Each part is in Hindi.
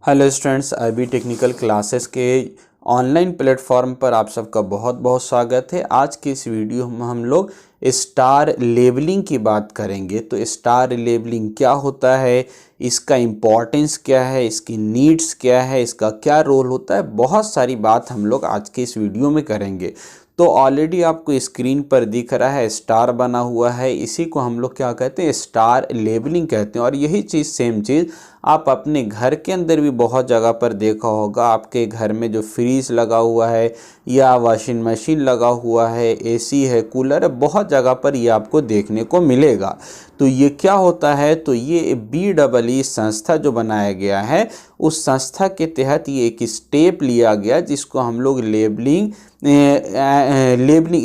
Hello students, IB technical classes के ऑनलाइन प्लेटफॉर्म पर आप सबका बहुत बहुत स्वागत है। आज की इस वीडियो में हम लोग स्टार लेबलिंग की बात करेंगे। तो स्टार लेबलिंग क्या होता है, इसका इम्पोर्टेंस क्या है, इसकी नीड्स क्या है, इसका क्या रोल होता है, बहुत सारी बात हम लोग आज के इस वीडियो में करेंगे। तो ऑलरेडी आपको स्क्रीन पर दिख रहा है स्टार बना हुआ है, इसी को हम लोग क्या कहते हैं, स्टार लेबलिंग कहते हैं। और यही चीज़ सेम चीज़ आप अपने घर के अंदर भी बहुत जगह पर देखा होगा। आपके घर में जो फ्रीज लगा हुआ है या वॉशिंग मशीन लगा हुआ है, AC है, कूलर है, बहुत जगह पर ये आपको देखने को मिलेगा। तो ये क्या होता है, तो ये BEE संस्था जो बनाया गया है, उस संस्था के तहत ये एक स्टेप लिया गया जिसको हम लोग लेबलिंग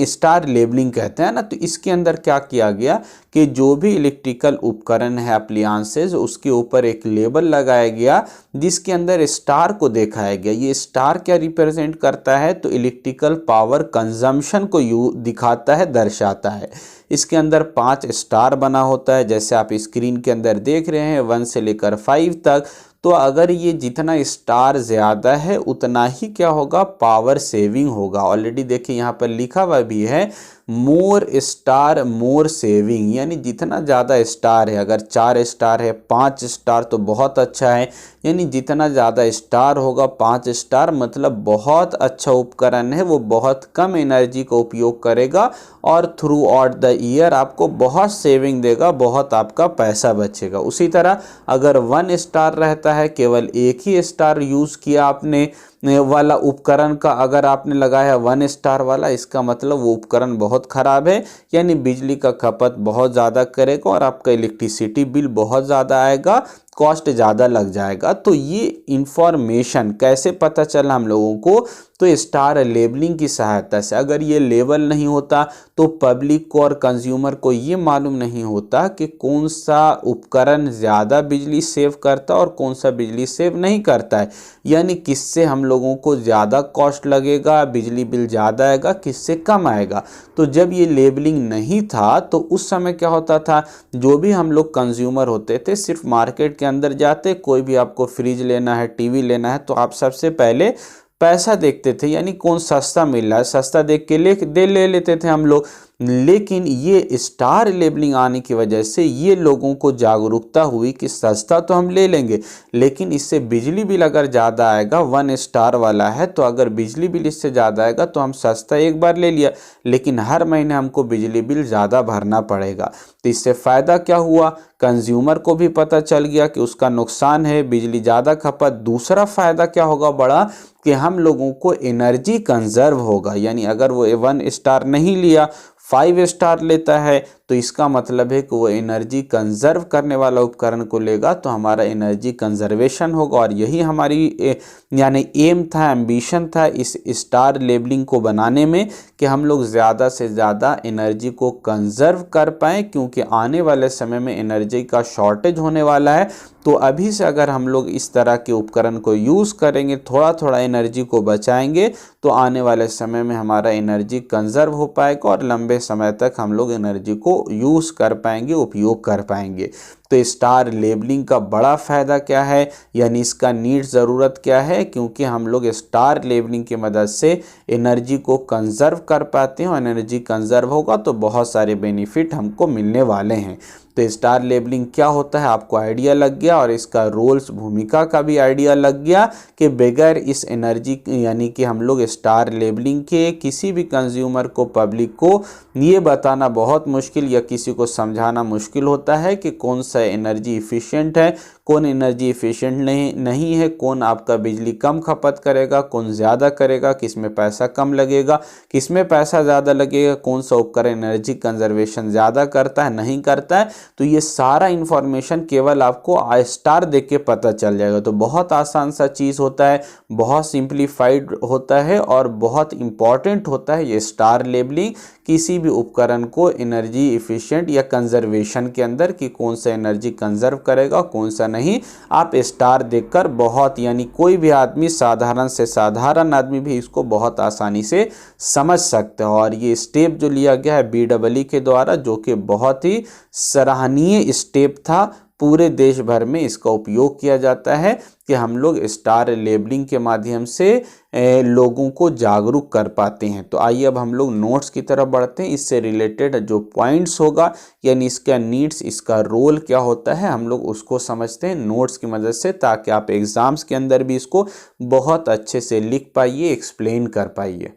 स्टार लेबलिंग कहते हैं ना। तो इसके अंदर क्या किया गया कि जो भी इलेक्ट्रिकल उपकरण है, अप्लायंसेस, उसके ऊपर एक लेबल लगाया गया जिसके अंदर स्टार को दिखाया गया। ये स्टार क्या रिप्रेजेंट करता है, तो इलेक्ट्रिकल पावर कंजम्पशन को दिखाता है, दर्शाता है। इसके अंदर 5 स्टार बना होता है, जैसे आप स्क्रीन के अंदर देख रहे हैं 1 से लेकर 5 तक। तो अगर ये जितना स्टार ज़्यादा है उतना ही क्या होगा, पावर सेविंग होगा। ऑलरेडी देखिए यहाँ पर लिखा हुआ भी है मोर स्टार मोर सेविंग, यानी जितना ज़्यादा स्टार है, अगर 4 स्टार है, 5 स्टार तो बहुत अच्छा है, यानी जितना ज़्यादा स्टार होगा, 5 स्टार मतलब बहुत अच्छा उपकरण है, वो बहुत कम एनर्जी का उपयोग करेगा और थ्रू आउट द ईयर आपको बहुत सेविंग देगा, बहुत आपका पैसा बचेगा। उसी तरह अगर 1 स्टार रहता है, केवल एक ही स्टार यूज़ किया आपने वाला उपकरण का, अगर आपने लगाया 1 स्टार वाला, इसका मतलब वो उपकरण बहुत ख़राब है, यानी बिजली का खपत बहुत ज़्यादा करेगा और आपका इलेक्ट्रिसिटी बिल बहुत ज़्यादा आएगा, कॉस्ट ज़्यादा लग जाएगा। तो ये इंफॉर्मेशन कैसे पता चला हम लोगों को, तो स्टार लेबलिंग की सहायता से। अगर ये लेबल नहीं होता तो पब्लिक को और कंज्यूमर को ये मालूम नहीं होता कि कौन सा उपकरण ज़्यादा बिजली सेव करता है और कौन सा बिजली सेव नहीं करता है, यानी किससे हम लोगों को ज़्यादा कॉस्ट लगेगा, बिजली बिल ज़्यादा आएगा, किससे कम आएगा। तो जब ये लेबलिंग नहीं था तो उस समय क्या होता था, जो भी हम लोग कंज्यूमर होते थे, सिर्फ मार्केट के अंदर जाते, कोई भी आपको फ्रिज लेना है, TV लेना है, तो आप सबसे पहले पैसा देखते थे, यानी कौन सस्ता मिल रहा है, सस्ता देख के ले लेते थे हम लोग। लेकिन ये स्टार लेबलिंग आने की वजह से ये लोगों को जागरूकता हुई कि सस्ता तो हम ले लेंगे, लेकिन इससे बिजली बिल अगर ज़्यादा आएगा, 1 स्टार वाला है, तो अगर बिजली बिल इससे ज़्यादा आएगा तो हम सस्ता एक बार ले लिया, लेकिन हर महीने हमको बिजली बिल ज़्यादा भरना पड़ेगा। तो इससे फ़ायदा क्या हुआ, कंज्यूमर को भी पता चल गया कि उसका नुकसान है, बिजली ज़्यादा खपत। दूसरा फ़ायदा क्या होगा बड़ा, कि हम लोगों को एनर्जी कंजर्व होगा, यानी अगर वो 1 स्टार नहीं लिया, 5 स्टार लेता है, तो इसका मतलब है कि वो एनर्जी कंजर्व करने वाला उपकरण को लेगा, तो हमारा एनर्जी कंजर्वेशन होगा। और यही हमारी यानी एम था, एम्बिशन था इस स्टार लेबलिंग को बनाने में, कि हम लोग ज़्यादा से ज़्यादा एनर्जी को कंजर्व कर पाएँ, क्योंकि आने वाले समय में एनर्जी का शॉर्टेज होने वाला है। तो अभी से अगर हम लोग इस तरह के उपकरण को यूज़ करेंगे, थोड़ा थोड़ा एनर्जी को बचाएंगे, तो आने वाले समय में हमारा एनर्जी कंजर्व हो पाएगा और लंबे समय तक हम लोग एनर्जी को यूज़ कर पाएंगे, उपयोग कर पाएंगे। तो स्टार लेबलिंग का बड़ा फ़ायदा क्या है, यानी इसका नीड ज़रूरत क्या है, क्योंकि हम लोग स्टार लेबलिंग की मदद से एनर्जी को कंजर्व कर पाते हैं, और एनर्जी कंजर्व होगा तो बहुत सारे बेनिफिट हमको मिलने वाले हैं। तो स्टार लेबलिंग क्या होता है आपको आइडिया लग गया, और इसका रोल्स, भूमिका का भी आइडिया लग गया कि बगैर इस एनर्जी यानी कि हम लोग स्टार लेबलिंग के किसी भी कंज्यूमर को, पब्लिक को ये बताना बहुत मुश्किल या किसी को समझाना मुश्किल होता है कि कौन सा एनर्जी इफ़िशिएंट है, कौन एनर्जी इफ़िशिएंट नहीं है, कौन आपका बिजली कम खपत करेगा, कौन ज़्यादा करेगा, किस में पैसा कम लगेगा, किस में पैसा ज़्यादा लगेगा, कौन सा उपकरण एनर्जी कंजर्वेशन ज़्यादा करता है, नहीं करता है। तो ये सारा इन्फॉर्मेशन केवल आपको स्टार देख के पता चल जाएगा। तो बहुत आसान सा चीज़ होता है, बहुत सिंप्लीफाइड होता है और बहुत इम्पॉर्टेंट होता है ये स्टार लेबलिंग, किसी भी उपकरण को एनर्जी इफ़िशिएंट या कंजर्वेशन के अंदर, कि कौन सा एनर्जी कंजर्व करेगा, कौन सा नहीं, आप स्टार देखकर बहुत, यानी कोई भी आदमी, साधारण से साधारण आदमी भी इसको बहुत आसानी से समझ सकते हो। और ये स्टेप जो लिया गया है BEE के द्वारा, जो कि बहुत ही सराहनीय स्टेप था, पूरे देश भर में इसका उपयोग किया जाता है कि हम लोग स्टार लेबलिंग के माध्यम से लोगों को जागरूक कर पाते हैं। तो आइए अब हम लोग नोट्स की तरफ बढ़ते हैं। इससे रिलेटेड जो पॉइंट्स होगा यानी इसका नीड्स, इसका रोल क्या होता है, हम लोग उसको समझते हैं नोट्स की मदद से, ताकि आप एग्जाम्स के अंदर भी इसको बहुत अच्छे से लिख पाइए, एक्सप्लेन कर पाइए।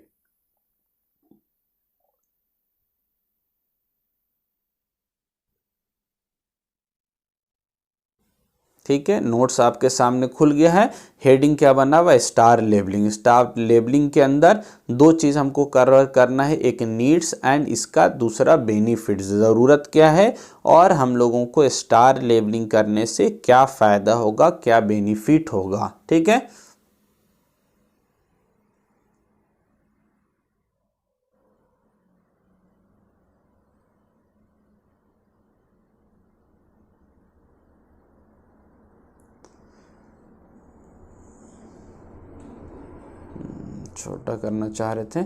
ठीक है, नोट्स आपके सामने खुल गया है। हेडिंग क्या बना हुआ है, स्टार लेबलिंग। स्टार लेबलिंग के अंदर दो चीज़ हमको कवर करना है, एक नीड्स एंड इसका दूसरा बेनिफिट्स, ज़रूरत क्या है और हम लोगों को स्टार लेबलिंग करने से क्या फ़ायदा होगा, क्या बेनिफिट होगा। ठीक है, छोटा करना चाह रहे थे,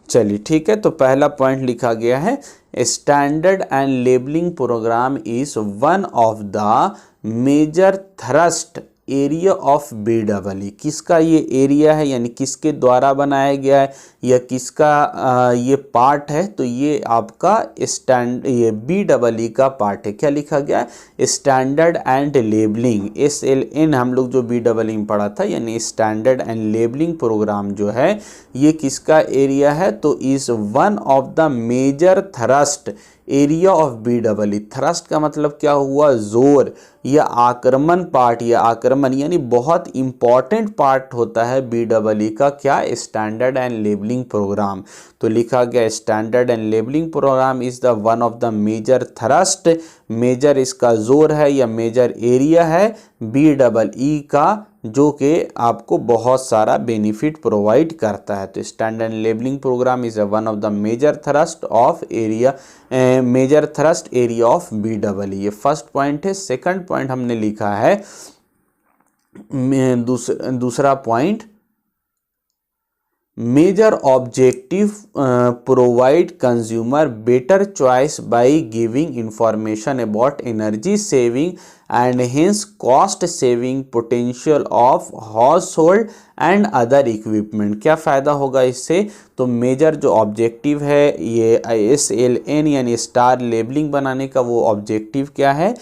चलिए ठीक है। तो पहला पॉइंट लिखा गया है, standard and labelling programme is one of the major thrust area of BEE। किसका ये एरिया है, यानी किसके द्वारा बनाया गया है या किसका ये पार्ट है, तो ये आपका ये BEE का पार्ट है। क्या लिखा गया है, स्टैंडर्ड एंड लेबलिंग, SLN हम लोग जो BEE में पढ़ा था, यानी स्टैंडर्ड एंड लेबलिंग प्रोग्राम जो है ये किसका एरिया है, तो is one of the major thrust area of BEE। Thrust का मतलब क्या हुआ, जोर या आक्रमण पार्ट, या आक्रमण यानी बहुत इंपॉर्टेंट पार्ट होता है BEE का, क्या, स्टैंडर्ड एंड लेबलिंग प्रोग्राम। तो लिखा गया standard and labelling programme is the one of the major thrust, major इसका जोर है या मेजर एरिया है BEE का, जो कि आपको बहुत सारा बेनिफिट प्रोवाइड करता है। तो standard and labelling programme is one of the major thrust of area, major thrust area of BEE। ये फर्स्ट पॉइंट है। सेकंड पॉइंट हमने लिखा है, दूसरा point, major objective provide consumer better choice by giving information about energy saving and hence cost saving potential of household and other equipment. क्या फ़ायदा होगा इससे, तो मेजर जो ऑब्जेक्टिव है ये SLN यानी स्टार लेबलिंग बनाने का, वो ऑब्जेक्टिव क्या है,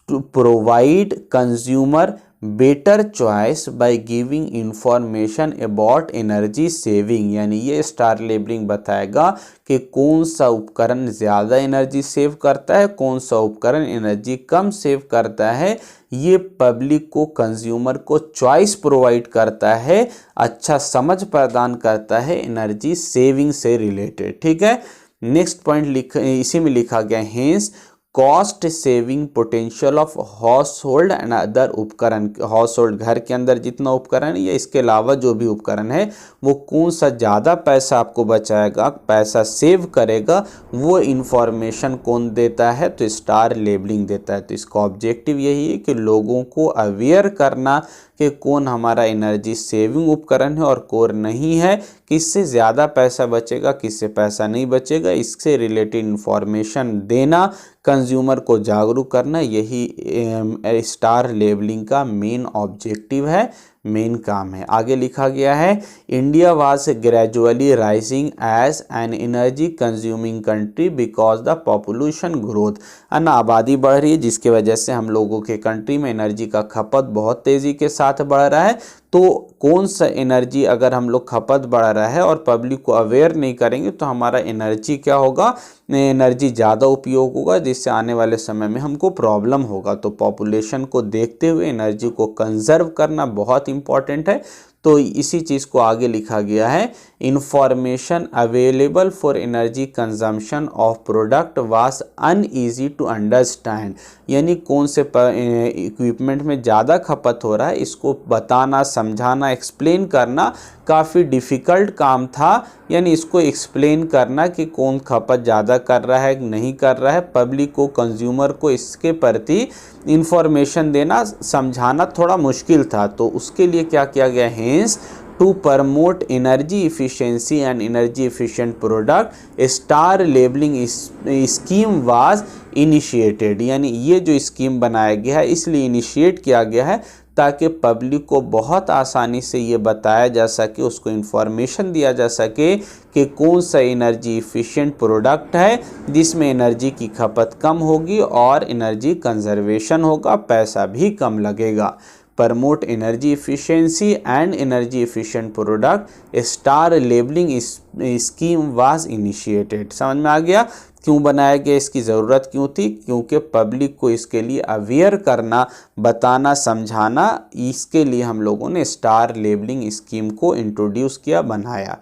to provide consumer better choice by giving information about energy saving, यानी ये स्टार लेबलिंग बताएगा कि कौन सा उपकरण ज़्यादा एनर्जी सेव करता है, कौन सा उपकरण एनर्जी कम सेव करता है। ये पब्लिक को, कंज्यूमर को चॉइस प्रोवाइड करता है, अच्छा समझ प्रदान करता है एनर्जी सेविंग से रिलेटेड। ठीक है, नेक्स्ट पॉइंट इसी में लिखा गया, hence cost saving potential of household and other उपकरण। हाउस होल्ड, घर के अंदर जितना उपकरण है या इसके अलावा जो भी उपकरण है, वो कौन सा ज़्यादा पैसा आपको बचाएगा, पैसा सेव करेगा, वो इंफॉर्मेशन कौन देता है, तो स्टार लेबलिंग देता है। तो इसका ऑब्जेक्टिव यही है कि लोगों को अवेयर करना कि कौन हमारा एनर्जी सेविंग उपकरण है और कौन नहीं है, किससे ज़्यादा पैसा बचेगा, किससे पैसा नहीं बचेगा, इससे रिलेटेड इंफॉर्मेशन देना, कंज्यूमर को जागरूक करना, यही स्टार लेबलिंग का मेन ऑब्जेक्टिव है, मेन काम है। आगे लिखा गया है, India was gradually rising as an energy consuming country because the population growth. है ना, आबादी बढ़ रही है जिसकी वजह से हम लोगों के कंट्री में एनर्जी का खपत बहुत तेज़ी के साथ बढ़ रहा है। तो कौन सा एनर्जी अगर हम लोग खपत बढ़ रहा है और पब्लिक को अवेयर नहीं करेंगे तो हमारा एनर्जी क्या होगा, एनर्जी ज़्यादा उपयोग होगा, जिससे आने वाले समय में हमको प्रॉब्लम होगा। तो पॉपुलेशन को देखते हुए एनर्जी को कंजर्व करना बहुत इंपॉर्टेंट है। तो इसी चीज़ को आगे लिखा गया है, information available for energy consumption of product was uneasy to understand, यानी कौन से इक्विपमेंट में ज़्यादा खपत हो रहा है इसको बताना, समझाना, एक्सप्लेन करना काफ़ी डिफ़िकल्ट काम था। यानी इसको एक्सप्लेन करना कि कौन खपत ज़्यादा कर रहा है, नहीं कर रहा है, पब्लिक को, कंज्यूमर को इसके प्रति इंफॉर्मेशन देना, समझाना थोड़ा मुश्किल था। तो उसके लिए क्या किया गया, hence to promote energy efficiency and energy efficient product star labelling scheme was initiated, यानी ये जो स्कीम बनाया गया है इसलिए इनिशिएट किया गया है ताकि पब्लिक को बहुत आसानी से ये बताया जा सके, उसको इन्फॉर्मेशन दिया जा सके कि कौन सा एनर्जी इफ़िशिएंट प्रोडक्ट है जिसमें एनर्जी की खपत कम होगी और एनर्जी कंजर्वेशन होगा, पैसा भी कम लगेगा। Promote energy efficiency and energy efficient product star labelling scheme was initiated. समझ में आ गया क्यों बनाया गया, इसकी ज़रूरत क्यों थी? क्योंकि पब्लिक को इसके लिए अवेयर करना, बताना, समझाना, इसके लिए हम लोगों ने स्टार लेबलिंग स्कीम को इंट्रोड्यूस किया, बनाया।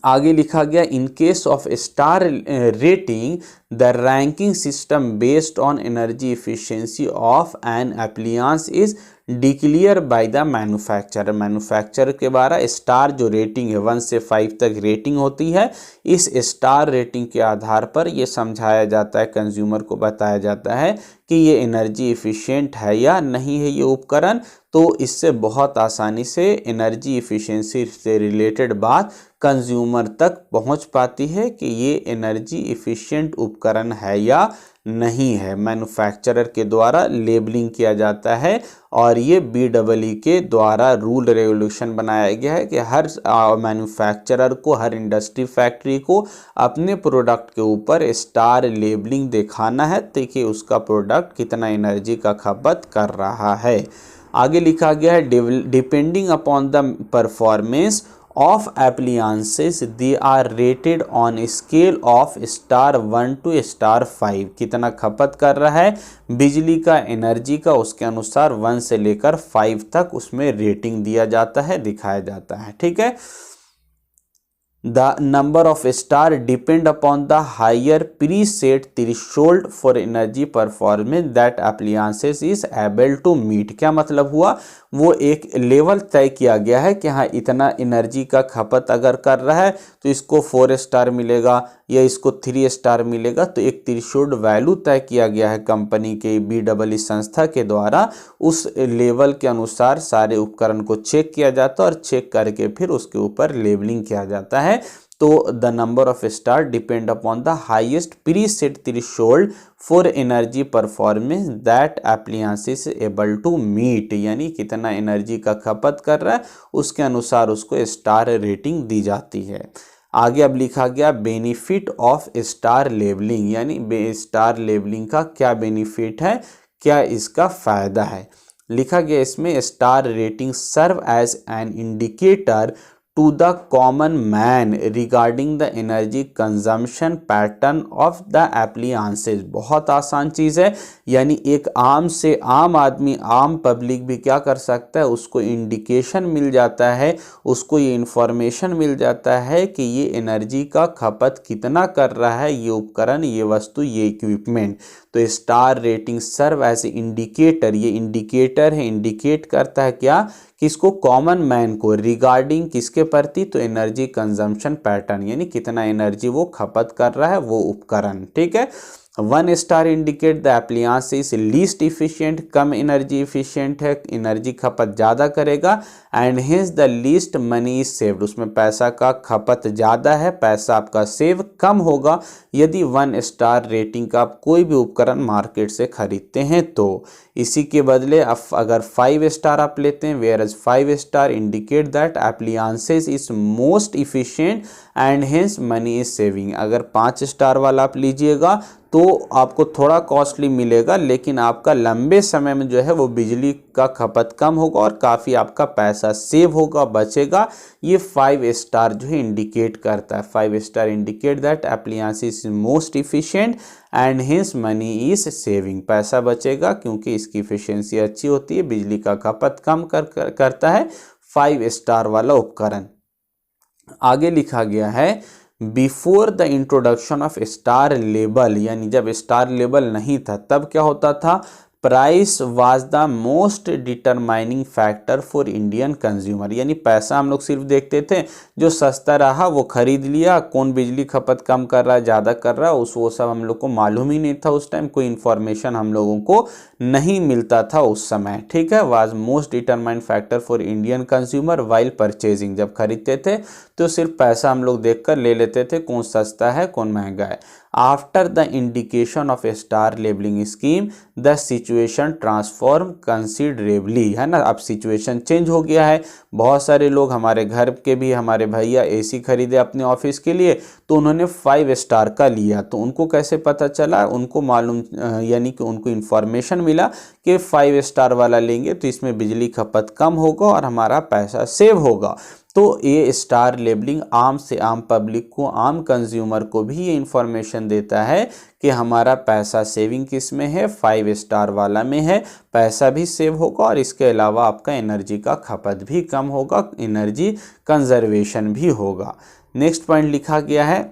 आगे लिखा गया in case of star rating the ranking system based on energy efficiency of an appliance is declare by the manufacturer. Manufacturer के बारे स्टार जो रेटिंग है 1 से 5 तक रेटिंग होती है, इस स्टार रेटिंग के आधार पर यह समझाया जाता है, कंज्यूमर को बताया जाता है कि ये एनर्जी इफिशिएंट है या नहीं है ये उपकरण। तो इससे बहुत आसानी से एनर्जी इफिशिएंसी से रिलेटेड बात कंज्यूमर तक पहुंच पाती है कि ये एनर्जी इफिशिएंट उपकरण है या नहीं है। मैन्युफैक्चरर के द्वारा लेबलिंग किया जाता है और ये BEE के द्वारा रूल रेगुलेशन बनाया गया है कि हर मैन्युफैक्चरर को, हर इंडस्ट्री फैक्ट्री को अपने प्रोडक्ट के ऊपर स्टार लेबलिंग दिखाना है ताकि उसका प्रोडक्ट कितना एनर्जी का खपत कर रहा है। आगे लिखा गया है depending upon the performance of appliances they are rated on scale of *1 to *5। कितना खपत कर रहा है बिजली का, एनर्जी का, उसके अनुसार 1 से लेकर 5 तक उसमें रेटिंग दिया जाता है, दिखाया जाता है। ठीक है। The number of star depend upon the higher preset threshold for energy performance that appliances is able to meet। क्या मतलब हुआ? वो एक लेवल तय किया गया है कि हाँ इतना एनर्जी का खपत अगर कर रहा है तो इसको 4 स्टार मिलेगा या इसको 3 स्टार मिलेगा। तो एक थ्रेशोल्ड वैल्यू तय किया गया है कंपनी के BEE संस्था के द्वारा, उस लेवल के अनुसार सारे उपकरण को चेक किया जाता है और चेक करके फिर उसके ऊपर लेबलिंग किया जाता है। तो the number of star depend upon the highest preset threshold for energy performance that appliance is able to meet, यानी कितना एनर्जी का खपत कर रहा है उसके अनुसार उसको स्टार रेटिंग दी जाती है। आगे अब लिखा गया बेनिफिट ऑफ स्टार लेबलिंग, यानी स्टार लेबलिंग का क्या बेनिफिट है, क्या इसका फायदा है। लिखा गया इसमें star rating serve as an indicator to the common man regarding the energy consumption pattern of the appliances। बहुत आसान चीज़ है, यानी एक आम से आम आदमी, आम पब्लिक भी क्या कर सकता है, उसको इंडिकेशन मिल जाता है, उसको ये इंफॉर्मेशन मिल जाता है कि ये एनर्जी का खपत कितना कर रहा है ये उपकरण, ये वस्तु, ये इक्विपमेंट। तो star rating serve as indicator, ये इंडिकेटर है, इंडिकेट करता है क्या, किसको, कॉमन मैन को, रिगार्डिंग किसके प्रति, तो एनर्जी कंजम्पशन पैटर्न, यानी कितना एनर्जी वो खपत कर रहा है वो उपकरण। ठीक है। 1 star indicate the appliances is least efficient, come energy efficient है, एनर्जी खपत ज़्यादा करेगा, and hence the least money is saved, उसमें पैसा का खपत ज़्यादा है, पैसा आपका सेव कम होगा यदि 1 स्टार रेटिंग का आप कोई भी उपकरण मार्केट से खरीदते हैं तो। इसी के बदले अगर 5 स्टार आप लेते हैं, where as 5 star indicate that appliances is most efficient and hence money is saving. अगर 5 स्टार वाला आप लीजिएगा तो आपको थोड़ा कॉस्टली मिलेगा, लेकिन आपका लंबे समय में जो है वो बिजली का खपत कम होगा और काफ़ी आपका पैसा सेव होगा, बचेगा। ये 5 स्टार जो है इंडिकेट करता है। 5 star indicate that appliance is most efficient and hints money is saving, पैसा बचेगा क्योंकि इसकी इफिशियंसी अच्छी होती है, बिजली का खपत कम करता है 5 स्टार वाला उपकरण। आगे लिखा गया है before the introduction of star label, यानी जब स्टार लेबल नहीं था तब क्या होता था, price was the most determining factor for Indian consumer, यानी पैसा हम लोग सिर्फ देखते थे, जो सस्ता रहा वो खरीद लिया, कौन बिजली खपत कम कर रहा है ज़्यादा कर रहा है वो सब हम लोग को मालूम ही नहीं था, उस टाइम कोई इन्फॉर्मेशन हम लोगों को नहीं मिलता था उस समय। ठीक है। Was most determined factor for Indian consumer while purchasing, जब खरीदते थे तो सिर्फ पैसा हम लोग देख कर ले लेते थे, कौन सस्ता है कौन महंगा है। After the indication of A star labelling scheme the situation transform considerably, है ना। अब सिचुएशन चेंज हो गया है। बहुत सारे लोग, हमारे घर के भी हमारे भैया एसी खरीदे अपने ऑफिस के लिए, तो उन्होंने 5 स्टार का लिया। तो उनको कैसे पता चला? उनको मालूम यानी कि उनको इन्फॉर्मेशन मिला कि 5 स्टार वाला लेंगे तो इसमें बिजली खपत कम होगा और हमारा पैसा सेव होगा। तो ये स्टार लेबलिंग आम से आम पब्लिक को, आम कंज्यूमर को भी ये इन्फॉर्मेशन देता है कि हमारा पैसा सेविंग किस में है, 5 स्टार वाला में है। पैसा भी सेव होगा और इसके अलावा आपका एनर्जी का खपत भी कम होगा, एनर्जी कंजर्वेशन भी होगा। नेक्स्ट पॉइंट लिखा गया है,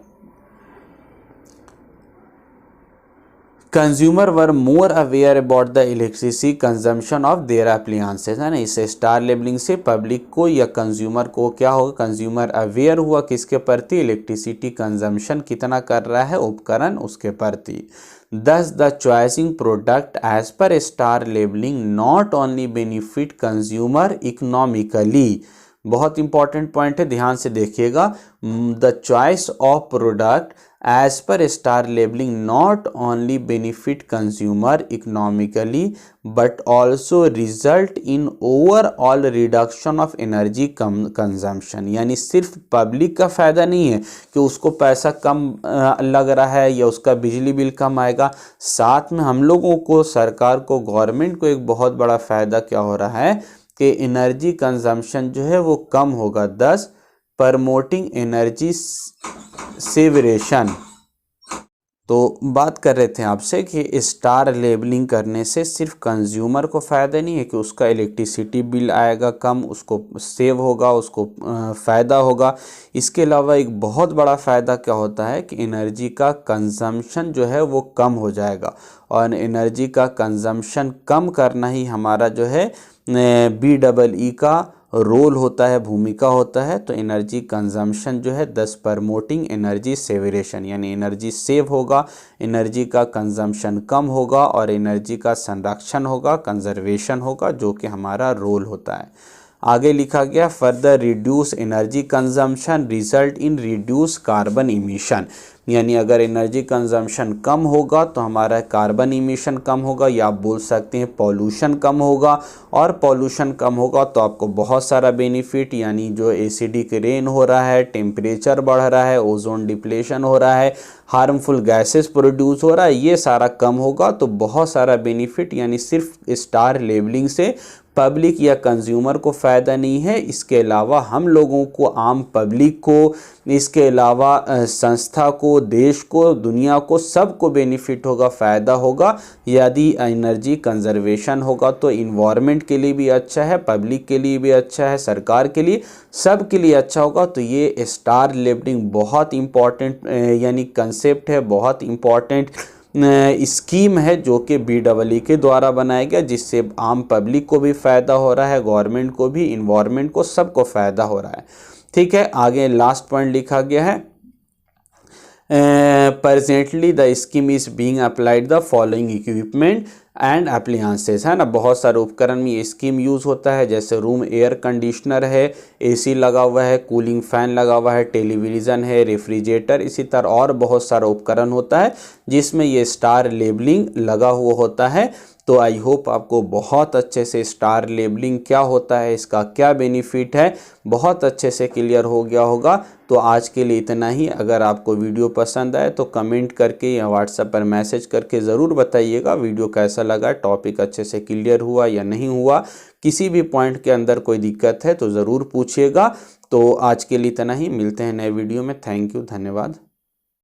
consumer were more aware about the electricity consumption of their appliances, है ना। इस स्टार लेबलिंग से पब्लिक को या कंज्यूमर को क्या होगा, कंज्यूमर अवेयर हुआ किसके प्रति, इलेक्ट्रिसिटी कंजम्पशन कितना कर रहा है उपकरण उसके प्रति। Thus the choosing product as per star labeling not only benefit consumer economically, बहुत इंपॉर्टेंट पॉइंट है, ध्यान से देखिएगा। The choice of product as per star labelling not only benefit consumer economically but also result in overall reduction of energy consumption, यानी सिर्फ पब्लिक का फ़ायदा नहीं है कि उसको पैसा कम लग रहा है या उसका बिजली बिल कम आएगा, साथ में हम लोगों को, सरकार को, गवर्नमेंट को एक बहुत बड़ा फ़ायदा क्या हो रहा है कि एनर्जी कंजम्पशन जो है वो कम होगा, दस प्रमोटिंग एनर्जी सेवरेशन। तो बात कर रहे थे आपसे कि स्टार लेबलिंग करने से सिर्फ कंज्यूमर को फ़ायदा नहीं है कि उसका इलेक्ट्रिसिटी बिल आएगा कम, उसको सेव होगा, उसको फ़ायदा होगा। इसके अलावा एक बहुत बड़ा फ़ायदा क्या होता है कि एनर्जी का कंजम्पशन जो है वो कम हो जाएगा, और एनर्जी का कंजम्पशन कम करना ही हमारा जो है BEE का रोल होता है, भूमिका होता है। तो एनर्जी कंजम्पशन जो है 10 प्रमोटिंग एनर्जी सेवरेशन, यानी एनर्जी सेव होगा, एनर्जी का कंजम्पशन कम होगा और एनर्जी का संरक्षण होगा, कंजर्वेशन होगा, जो कि हमारा रोल होता है। आगे लिखा गया, further reduce energy consumption result in reduce carbon emission, यानी अगर एनर्जी कंजम्पशन कम होगा तो हमारा कार्बन इमिशन कम होगा, या आप बोल सकते हैं पॉल्यूशन कम होगा, और पॉल्यूशन कम होगा तो आपको बहुत सारा बेनिफिट, यानी जो एसिडिक रेन हो रहा है, टेम्परेचर बढ़ रहा है, ओजोन डिप्लेशन हो रहा है, हार्मफुल गैसेस प्रोड्यूस हो रहा है, ये सारा कम होगा। तो बहुत सारा बेनिफिट, यानी सिर्फ स्टार लेबलिंग से पब्लिक या कंज्यूमर को फ़ायदा नहीं है, इसके अलावा हम लोगों को, आम पब्लिक को, इसके अलावा संस्था को, देश को, दुनिया को, सबको बेनिफिट होगा, फ़ायदा होगा। यदि एनर्जी कंजर्वेशन होगा तो इन्वायरमेंट के लिए भी अच्छा है, पब्लिक के लिए भी अच्छा है, सरकार के लिए, सब के लिए अच्छा होगा। तो ये स्टार लेबलिंग बहुत इम्पॉर्टेंट यानी कंसेप्ट है, बहुत इम्पॉर्टेंट स्कीम है जो कि BEE के द्वारा बनाया गया, जिससे आम पब्लिक को भी फ़ायदा हो रहा है, गवर्नमेंट को भी, इन्वायरमेंट को, सबको फ़ायदा हो रहा है। ठीक है, आगे लास्ट पॉइंट लिखा गया है, presently the scheme is being applied the following equipment and appliances, है ना। बहुत सारे उपकरण में ये स्कीम यूज़ होता है, जैसे रूम एयर कंडीशनर है, AC लगा हुआ है, कूलिंग फैन लगा हुआ है, टेलीविज़न है, रेफ्रिजरेटर, इसी तरह और बहुत सारा उपकरण होता है जिसमें ये स्टार लेबलिंग लगा हुआ होता है। तो आई होप आपको बहुत अच्छे से स्टार लेबलिंग क्या होता है, इसका क्या बेनिफिट है, बहुत अच्छे से क्लियर हो गया होगा। तो आज के लिए इतना ही। अगर आपको वीडियो पसंद आए तो कमेंट करके या व्हाट्सएप पर मैसेज करके ज़रूर बताइएगा वीडियो कैसा लगा, टॉपिक अच्छे से क्लियर हुआ या नहीं हुआ। किसी भी पॉइंट के अंदर कोई दिक्कत है तो ज़रूर पूछिएगा। तो आज के लिए इतना ही, मिलते हैं नए वीडियो में। थैंक यू, धन्यवाद।